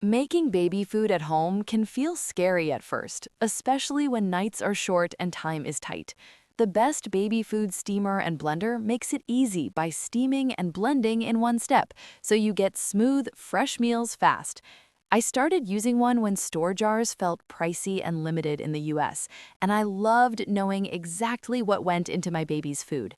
Making baby food at home can feel scary at first, especially when nights are short and time is tight. The best baby food steamer and blender makes it easy by steaming and blending in one step, so you get smooth, fresh meals fast. I started using one when store jars felt pricey and limited in the US, and I loved knowing exactly what went into my baby's food.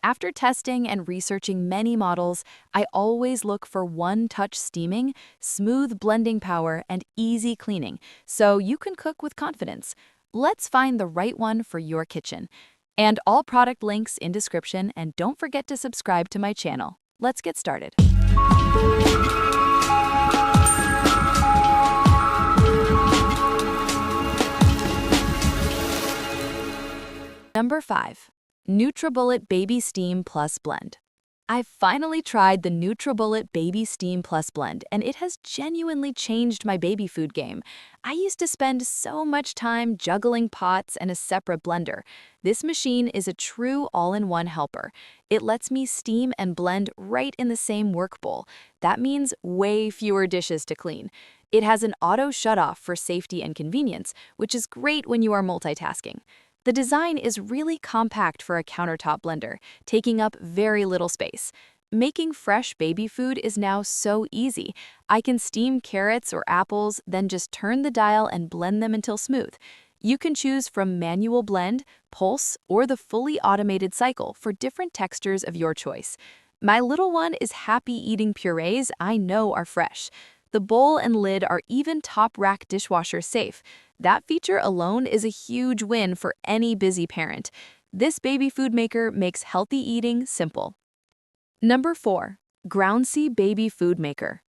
After testing and researching many models, I always look for one-touch steaming, smooth blending power, and easy cleaning, so you can cook with confidence. Let's find the right one for your kitchen. And all product links in description, and don't forget to subscribe to my channel. Let's get started. Number 5. Nutribullet Baby Steam Plus Blend. I've finally tried the Nutribullet Baby Steam Plus Blend, and it has genuinely changed my baby food game. I used to spend so much time juggling pots and a separate blender. This machine is a true all-in-one helper. It lets me steam and blend right in the same work bowl. That means way fewer dishes to clean. It has an auto shutoff for safety and convenience, which is great when you are multitasking. The design is really compact for a countertop blender, taking up very little space. Making fresh baby food is now so easy. I can steam carrots or apples, then just turn the dial and blend them until smooth. You can choose from manual blend, pulse, or the fully automated cycle for different textures of your choice. My little one is happy eating purees I know are fresh. The bowl and lid are even top rack dishwasher safe. That feature alone is a huge win for any busy parent. This baby food maker makes healthy eating simple. Number 4. Grownsy Baby Food Maker.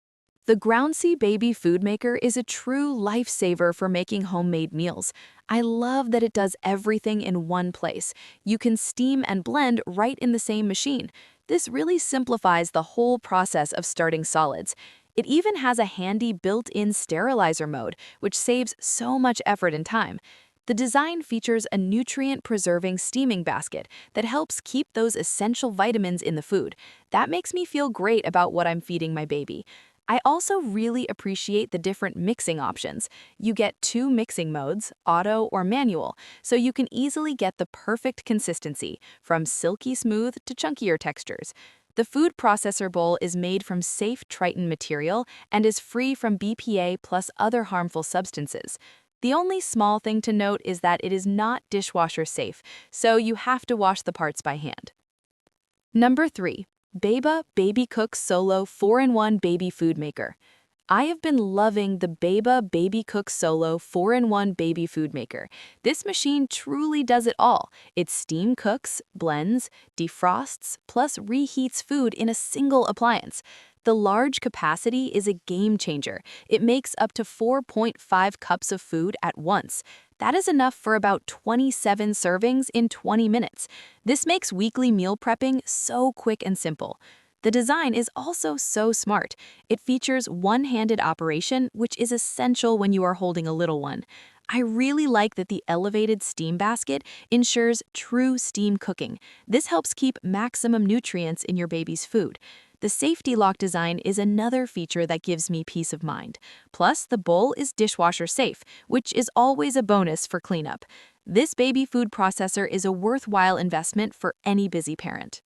The Grownsy Baby Food Maker is a true lifesaver for making homemade meals. I love that it does everything in one place. You can steam and blend right in the same machine. This really simplifies the whole process of starting solids. It even has a handy built-in sterilizer mode, which saves so much effort and time. The design features a nutrient-preserving steaming basket that helps keep those essential vitamins in the food. That makes me feel great about what I'm feeding my baby. I also really appreciate the different mixing options. You get 2 mixing modes, auto or manual, so you can easily get the perfect consistency, from silky smooth to chunkier textures. The food processor bowl is made from safe Triton material and is free from BPA plus other harmful substances. The only small thing to note is that it is not dishwasher safe, so you have to wash the parts by hand. Number 3. Beaba Babycook Solo 4-in-1 Baby Food Maker. I have been loving the Beaba Babycook Solo 4-in-1 Baby Food Maker. This machine truly does it all. It steam cooks, blends, defrosts, plus reheats food in a single appliance. The large capacity is a game changer. It makes up to 4.5 cups of food at once. That is enough for about 27 servings in 20 minutes. This makes weekly meal prepping so quick and simple. The design is also so smart. It features one-handed operation, which is essential when you are holding a little one. I really like that the elevated steam basket ensures true steam cooking. This helps keep maximum nutrients in your baby's food. The safety lock design is another feature that gives me peace of mind. Plus, the bowl is dishwasher safe, which is always a bonus for cleanup. This baby food processor is a worthwhile investment for any busy parent.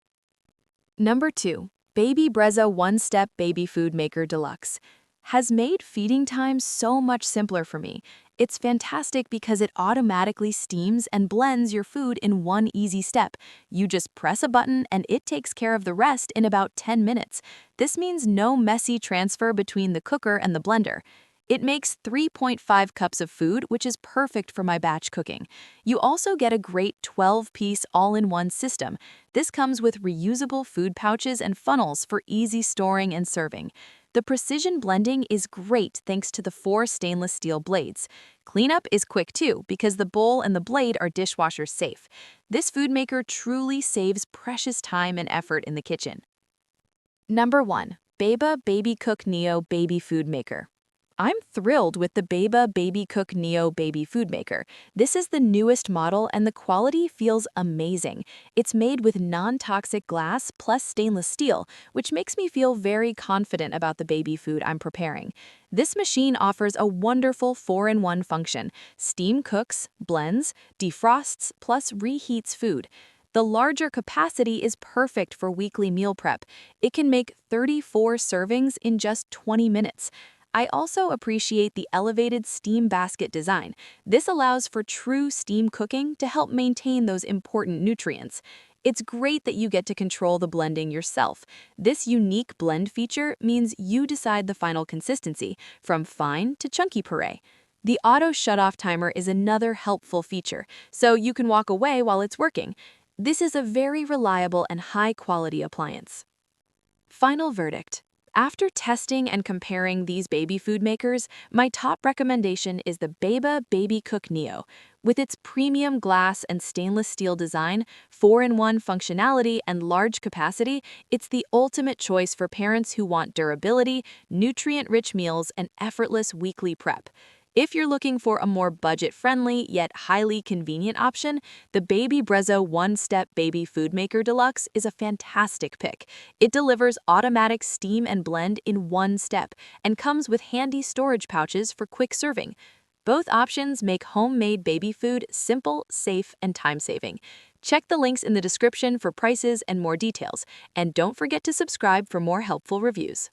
Number 2. Baby Brezza One-Step Baby Food Maker Deluxe has made feeding time so much simpler for me. It's fantastic because it automatically steams and blends your food in one easy step. You just press a button and it takes care of the rest in about 10 minutes. This means no messy transfer between the cooker and the blender. It makes 3.5 cups of food, which is perfect for my batch cooking. You also get a great 12-piece all-in-one system. This comes with reusable food pouches and funnels for easy storing and serving. The precision blending is great thanks to the 4 stainless steel blades. Cleanup is quick too because the bowl and the blade are dishwasher safe. This food maker truly saves precious time and effort in the kitchen. Number 1. Beaba Babycook Neo Baby Food Maker. I'm thrilled with the Beaba Babycook Neo Baby Food Maker. This is the newest model and the quality feels amazing. It's made with non-toxic glass plus stainless steel, which makes me feel very confident about the baby food I'm preparing. This machine offers a wonderful 4-in-1 function: steam cooks, blends, defrosts, plus reheats food. The larger capacity is perfect for weekly meal prep. It can make 34 servings in just 20 minutes. I also appreciate the elevated steam basket design. This allows for true steam cooking to help maintain those important nutrients. It's great that you get to control the blending yourself. This unique blend feature means you decide the final consistency, from fine to chunky puree. The auto shutoff timer is another helpful feature, so you can walk away while it's working. This is a very reliable and high-quality appliance. Final verdict. After testing and comparing these baby food makers, my top recommendation is the Beaba Babycook Neo. With its premium glass and stainless steel design, 4-in-1 functionality, and large capacity, it's the ultimate choice for parents who want durability, nutrient-rich meals, and effortless weekly prep. If you're looking for a more budget-friendly yet highly convenient option, the Baby Brezza One-Step Baby Food Maker Deluxe is a fantastic pick. It delivers automatic steam and blend in one step and comes with handy storage pouches for quick serving. Both options make homemade baby food simple, safe, and time-saving. Check the links in the description for prices and more details, and don't forget to subscribe for more helpful reviews.